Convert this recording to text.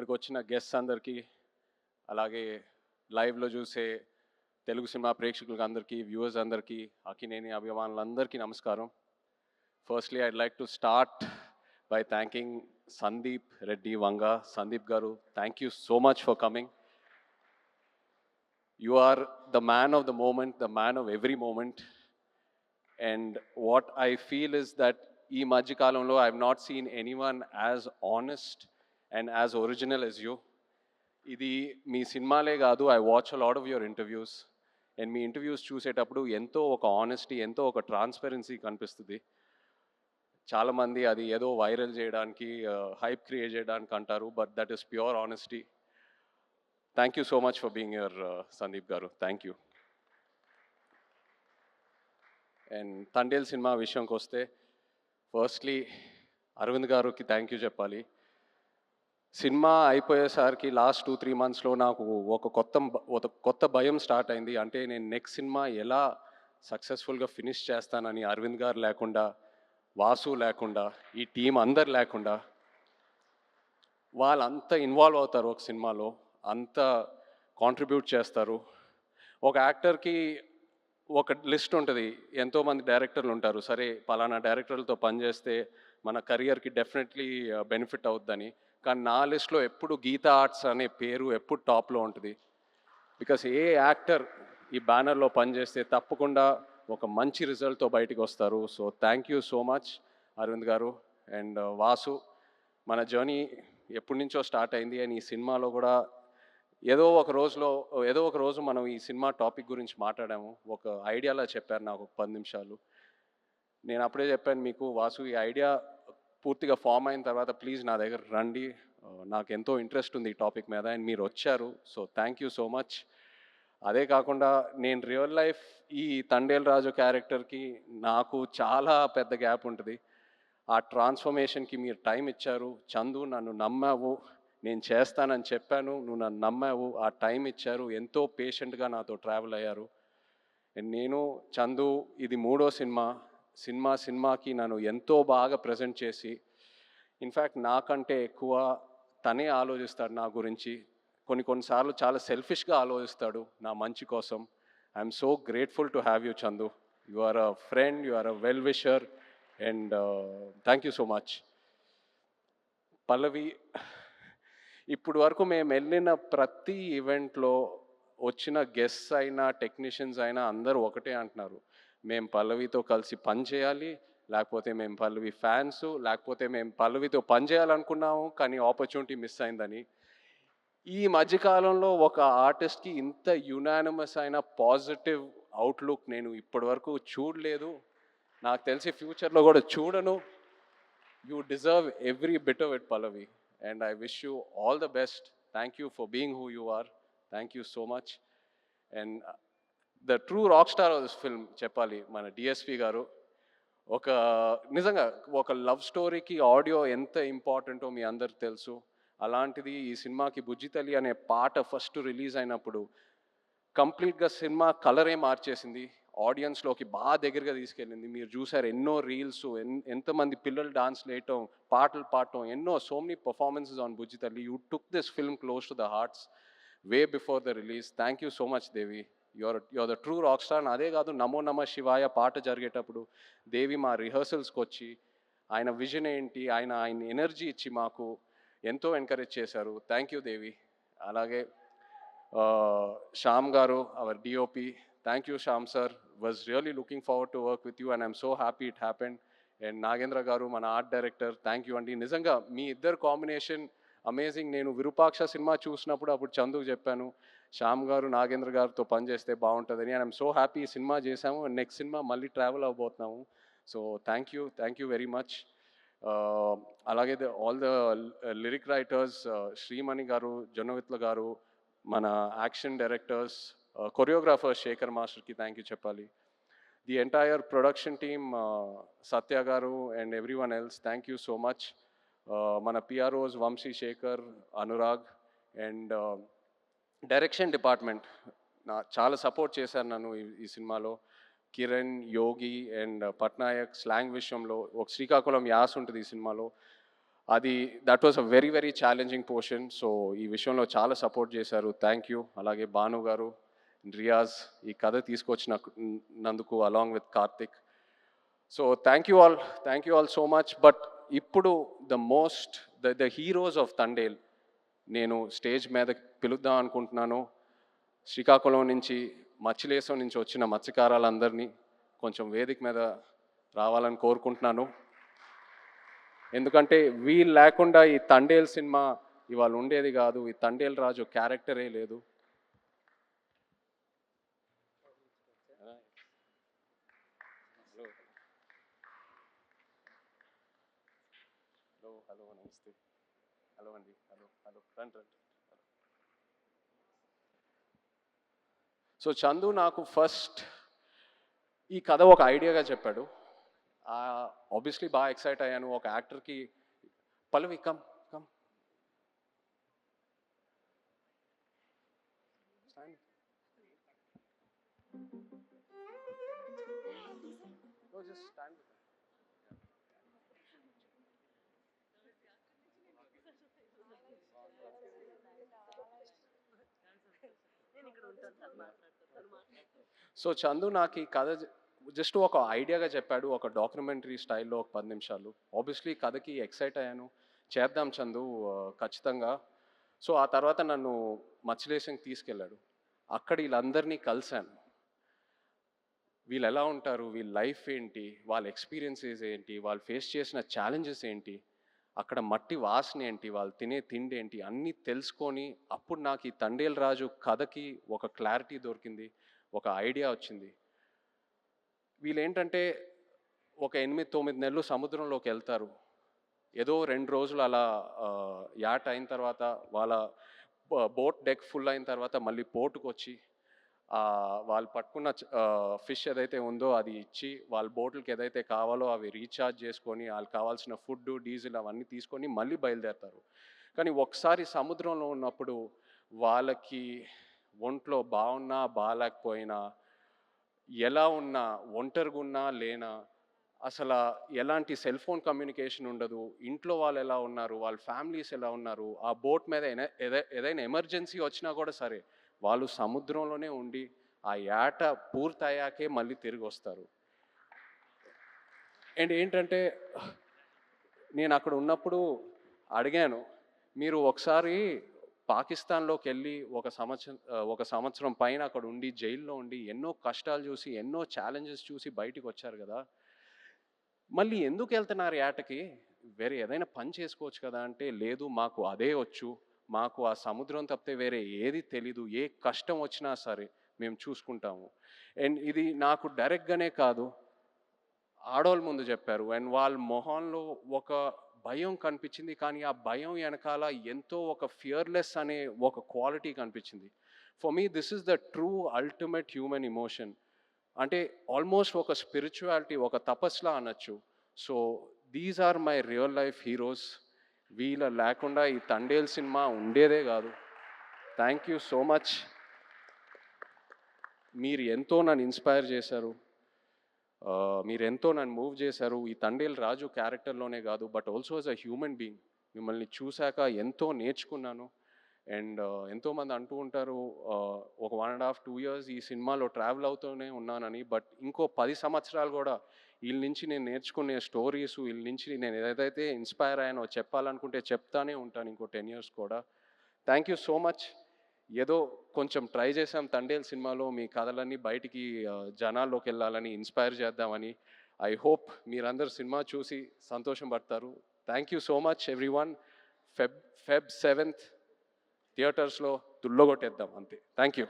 ఇక్కడికి వచ్చిన గెస్ట్స్ అందరికీ, అలాగే లైవ్లో చూసే తెలుగు సినిమా ప్రేక్షకులకు అందరికీ, వ్యూవర్స్ అందరికీ, అక్కినేని అభిమానులందరికీ నమస్కారం. Firstly I'd like to start by thanking Sandeep Reddy Vanga. Sandeep garu, thank you so much for coming. You are the man of the moment, the man of every moment. And what I feel is that ee madhya kalamlo I have not seen anyone as honest and as original as you. Idi మీ సినిమాలే కాదు, I watch a lot of your interviews. And me interviews చూసేటప్పుడు ఎంతో ఒక honesty, ఎంతో ఒక transparency కనిపిస్తుంది. చాలామంది అది ఏదో వైరల్ చేయడానికి, హైప్ క్రియేట్ చేయడానికి అంటారు, but that is pure honesty. Thank you so much for being your Sandeep garu. Thank you. And Thandel cinema విషయంకి వస్తే, ఫస్ట్లీ అరవింద్ గారికి థ్యాంక్ యూ చెప్పాలి. సినిమా అయిపోయేసరికి లాస్ట్ 2-3 మంత్స్లో నాకు ఒక కొత్త భయం స్టార్ట్ అయింది. అంటే నేను నెక్స్ట్ సినిమా ఎలా సక్సెస్ఫుల్గా ఫినిష్ చేస్తానని. అరవింద్ గారు లేకుండా, వాసు లేకుండా, ఈ టీం అందరు లేకుండా, వాళ్ళంతా ఇన్వాల్వ్ అవుతారు ఒక సినిమాలో, అంత కాంట్రిబ్యూట్ చేస్తారు. ఒక యాక్టర్కి ఒక లిస్ట్ ఉంటుంది, ఎంతోమంది డైరెక్టర్లు ఉంటారు. సరే పలానా డైరెక్టర్లతో పనిచేస్తే మన కెరియర్కి డెఫినెట్లీ బెనిఫిట్ అవుద్దని. కానీ నా లిస్ట్లో ఎప్పుడు గీతా ఆర్ట్స్ అనే పేరు ఎప్పుడు టాప్లో ఉంటుంది. బికాస్ ఏ యాక్టర్ ఈ బ్యానర్లో పనిచేస్తే తప్పకుండా ఒక మంచి రిజల్ట్తో బయటికి వస్తారు. So thank you so much Arvind గారు. అండ్ వాసు, మన జర్నీ ఎప్పటి నుంచో స్టార్ట్ అయింది. అండ్ ఈ సినిమాలో కూడా ఏదో ఒక రోజు మనం ఈ సినిమా టాపిక్ గురించి మాట్లాడాము. ఒక ఐడియాలా చెప్పారు నాకు ఒక 10 నిమిషాలు. నేను అప్పుడే చెప్పాను మీకు, వాసు ఈ ఐడియా పూర్తిగా ఫామ్ అయిన తర్వాత ప్లీజ్ నా దగ్గర రండి, నాకు ఎంతో ఇంట్రెస్ట్ ఉంది ఈ టాపిక్ మీద. అండ్ మీరు వచ్చారు. So thank you so much. అదే కాకుండా నేను రియల్ లైఫ్ ఈ తండేల్ రాజు క్యారెక్టర్కి నాకు చాలా పెద్ద గ్యాప్ ఉంటుంది. ఆ ట్రాన్స్ఫర్మేషన్కి మీరు టైం ఇచ్చారు. చందు, నన్ను నమ్మావు, నేను చేస్తానని చెప్పాను, నువ్వు నన్ను నమ్మావు, ఆ టైం ఇచ్చారు, ఎంతో పేషెంట్గా నాతో ట్రావెల్ అయ్యారు. నేను చందు ఇది 3వ సినిమాకి నన్ను ఎంతో బాగా ప్రజెంట్ చేసి, ఇన్ఫ్యాక్ట్ నాకంటే ఎక్కువ తనే ఆలోచిస్తాడు నా గురించి. కొన్నిసార్లు చాలా సెల్ఫిష్గా ఆలోచిస్తాడు నా మంచి కోసం. I'm so grateful to have you Chandu. You are a friend, you are a well wisher, and thank you so much. Pallavi, ఇప్పుడు వరకు మేము వెళ్ళిన ప్రతి ఈవెంట్లో వచ్చిన గెస్ట్స్ అయినా టెక్నీషియన్స్ అయినా అందరూ ఒకటే అంటున్నారు, మేము పల్లవితో కలిసి పని చేయాలి, లేకపోతే మేము పల్లవి ఫ్యాన్స్, లేకపోతే మేము పల్లవితో పని చేయాలనుకున్నాము కానీ ఆపర్చునిటీ మిస్ అయిందని. ఈ మధ్యకాలంలో ఒక ఆర్టిస్ట్కి ఇంత యునానిమస్ అయిన పాజిటివ్ అవుట్లుక్ నేను ఇప్పటి వరకు చూడలేదు. నాకు తెలిసి ఫ్యూచర్లో కూడా చూడను. You deserve every bit of it Pallavi. And I wish you all the best. Thank you for being who you are. Thank you so much. And the true rock star of this film చెప్పాలి మన DSP గారు. నిజంగా ఒక love స్టోరీకి audio ఎంత ఇంపార్టెంటో మీ అందరికి తెలుసు. అలాంటిది ఈ సినిమాకి బుజ్జితల్లి అనే పాట ఫస్ట్ రిలీజ్ అయినప్పుడు కంప్లీట్గా సినిమా కలరే మార్చేసింది, ఆడియన్స్లోకి బాగా దగ్గరగా తీసుకెళ్ళింది. మీరు చూసారు ఎన్నో రీల్స్, ఎంతమంది పిల్లలు డాన్స్ వేయటం, పాటలు పాడటం, so many performances on Bujjithalli. You took this film close to the hearts way before the release. Thank you so much Devi. Your the true rock star. అదే కాదు, నమో నమ శివాయ పాట జరిగేటప్పుడు దేవి మా రిహర్సల్స్కి వచ్చి ఆయన విజన్ ఏంటి, ఆయన ఎనర్జీ ఇచ్చి మాకు ఎంతో ఎంకరేజ్ చేశారు. Thank you Devi. అలాగే శ్యామ్ గారు, our DOP, thank you Shyam sir. Was really looking forward to work with you and I'm so happy it happened. And Nagendra గారు, మన ఆర్ట్ డైరెక్టర్, థ్యాంక్ యూ అండి. నిజంగా మీ ఇద్దరు కాంబినేషన్ అమేజింగ్. నేను విరూపాక్ష సినిమా చూసినప్పుడు అప్పుడు చందుకు చెప్పాను, శ్యామ్ గారు నాగేంద్ర గారితో పనిచేస్తే బాగుంటుందని. అండ్ ఐఎమ్ సో హ్యాపీ ఈ సినిమా చేశాము. నెక్స్ట్ సినిమా మళ్ళీ ట్రావెల్ అవ్వబోతున్నాము. So thank you very much. అలాగే all the lyric writers, Shreemani garu, Jonnavittula garu, మన యాక్షన్ డైరెక్టర్స్, కొరియోగ్రాఫర్ శేఖర్ మాస్టర్కి థ్యాంక్ యూ చెప్పాలి. The entire production team, Satya garu and everyone else, thank you so much. మన PROs Vamsi, Sekhar, Anurag. And direction department చాలా support చేశారు నన్ను ఈ సినిమాలో. కిరణ్, యోగి అండ్ పట్నాయక్ స్లాంగ్ విషయంలో, ఒక శ్రీకాకుళం యాస ఉంటుంది ఈ సినిమాలో. అది that was a very very challenging portion. So ఈ విషయంలో చాలా సపోర్ట్ చేశారు. Thank you. అలాగే భాను గారు, రియాజ్ ఈ కథ నందుకు along with Karthik. So thank you all so much. But ఇప్పుడు ద హీరోస్ ఆఫ్ తండేల్ నేను స్టేజ్ మీద పిలుద్దాం అనుకుంటున్నాను. శ్రీకాకుళం నుంచి, మచ్చిలేశం నుంచి వచ్చిన మత్స్యకారులందరినీ కొంచెం వేదిక మీద రావాలని కోరుకుంటున్నాను. ఎందుకంటే వీళ్ళు లేకుండా ఈ తండేల్ సినిమా ఇవాళ ఉండేది కాదు. ఈ తండేల్ రాజు క్యారెక్టరే లేదు. హలో నమస్తే. హలో అండి. హలో రండి. సో చందు నాకు ఫస్ట్ ఈ కథ ఒక ఐడియాగా చెప్పాడు. ఆబ్వియస్లీ బాగా ఎక్సైట్ అయ్యాను. ఒక యాక్టర్కి పల్లవి కమ్ కమ్ సో చందు నాకు ఈ కథ జస్ట్ ఒక ఐడియాగా చెప్పాడు. ఒక డాక్యుమెంటరీ స్టైల్లో ఒక 10 నిమిషాలు. ఆబ్వియస్లీ కథకి ఎక్సైట్ అయ్యాను. చేద్దాం చందు ఖచ్చితంగా. సో ఆ తర్వాత నన్ను మచ్చిలేశంకి తీసుకెళ్ళాడు. అక్కడ వీళ్ళందరినీ కలిశాను. వీళ్ళు ఎలా ఉంటారు, వీళ్ళ లైఫ్ ఏంటి, వాళ్ళ ఎక్స్పీరియన్సెస్ ఏంటి, వాళ్ళు ఫేస్ చేసిన ఛాలెంజెస్ ఏంటి, అక్కడ మట్టి వాసన ఏంటి, వాళ్ళు తినే తిండి ఏంటి, అన్నీ తెలుసుకొని అప్పుడు నాకు ఈ తండేల్ రాజు కథకి ఒక క్లారిటీ దొరికింది, ఒక ఐడియా వచ్చింది. వీళ్ళేంటంటే ఒక 8-9 నెలలు సముద్రంలోకి వెళ్తారు. ఏదో 2 రోజులు అలా యాట్ అయిన తర్వాత వాళ్ళ బోట్ డెక్ ఫుల్ అయిన తర్వాత మళ్ళీ పోర్టుకు వచ్చి వాళ్ళు పట్టుకున్న ఫిష్ ఏదైతే ఉందో అది ఇచ్చి వాళ్ళ బోట్లకి ఏదైతే కావాలో అవి రీఛార్జ్ చేసుకొని వాళ్ళకి కావాల్సిన ఫుడ్, డీజిల్ అవన్నీ తీసుకొని మళ్ళీ బయలుదేరుతారు. కానీ ఒకసారి సముద్రంలో ఉన్నప్పుడు వాళ్ళకి ఒంట్లో బాగున్నా బాగాలేకపోయినా, ఎలా ఉన్నా, ఒంటరిగా ఉన్నా లేనా, అసలు ఎలాంటి సెల్ ఫోన్ కమ్యూనికేషన్ ఉండదు. ఇంట్లో వాళ్ళు ఎలా ఉన్నారు, వాళ్ళ ఫ్యామిలీస్ ఎలా ఉన్నారు, ఆ బోట్ మీద ఏదైనా ఎమర్జెన్సీ వచ్చినా కూడా సరే వాళ్ళు సముద్రంలోనే ఉండి ఆ యాట పూర్తయ్యాకే మళ్ళీ తిరిగి వస్తారు. అండ్ ఏంటంటే నేను అక్కడ ఉన్నప్పుడు అడిగాను, మీరు ఒకసారి పాకిస్తాన్లోకి వెళ్ళి ఒక సంవత్సరం పైన అక్కడ ఉండి జైల్లో ఉండి ఎన్నో కష్టాలు చూసి ఎన్నో ఛాలెంజెస్ చూసి బయటికి వచ్చారు కదా, మళ్ళీ ఎందుకు వెళ్తున్నారు యాటకి, వేరే ఏదైనా పని చేసుకోవచ్చు కదా అంటే, లేదు మాకు అదే వచ్చు, మాకు ఆ సముద్రం తప్పితే వేరే ఏది తెలీదు, ఏ కష్టం వచ్చినా సరే మేము చూసుకుంటాము. అండ్ ఇది నాకు డైరెక్ట్గానే కాదు, ఆడవాళ్ళ ముందు చెప్పారు. అండ్ వాళ్ళ మొహంలో ఒక భయం కనిపించింది, కానీ ఆ భయం వెనకాల ఎంతో ఒక ఫియర్లెస్ అనే ఒక క్వాలిటీ కనిపించింది. For me this is the true ultimate human emotion. అంటే ఆల్మోస్ట్ ఒక స్పిరిచువాలిటీ, ఒక తపస్లా అనొచ్చు. So these are my real life heroes. వీళ్ళ లేకుండా ఈ తండేల్ సినిమా ఉండేదే కాదు. Thank you so much. మీరు ఎంతో నన్ను ఇన్స్పైర్ చేశారు, మీరు ఎంతో నన్ను మూవ్ చేశారు. ఈ తండేల్ రాజు క్యారెక్టర్లోనే కాదు, but also as a human being మిమ్మల్ని చూశాక ఎంతో నేర్చుకున్నాను. అండ్ ఎంతోమంది అంటూ ఉంటారు ఒక 1.5-2 years ఈ సినిమాలో ట్రావెల్ అవుతూనే ఉన్నానని. బట్ ఇంకో 10 సంవత్సరాలు కూడా వీళ్ళ నుంచి నేను నేర్చుకునే స్టోరీస్, వీళ్ళ నుంచి నేను ఏదైతే ఇన్స్పైర్ అయ్యానో చెప్పాలనుకుంటే చెప్తానే ఉంటాను ఇంకో 10 years కూడా. Thank you so much. ఏదో కొంచెం ట్రై చేసాం తండేల్ సినిమాలో మీ కథలన్నీ బయటికి జనాల్లోకి వెళ్ళాలని, ఇన్స్పైర్ చేద్దామని. ఐ హోప్ మీరందరూ సినిమా చూసి సంతోషం పడతారు. Thank you so much everyone. Feb 7th థియేటర్స్లో దుల్లగొట్టేద్దాం అంతే. Thank you.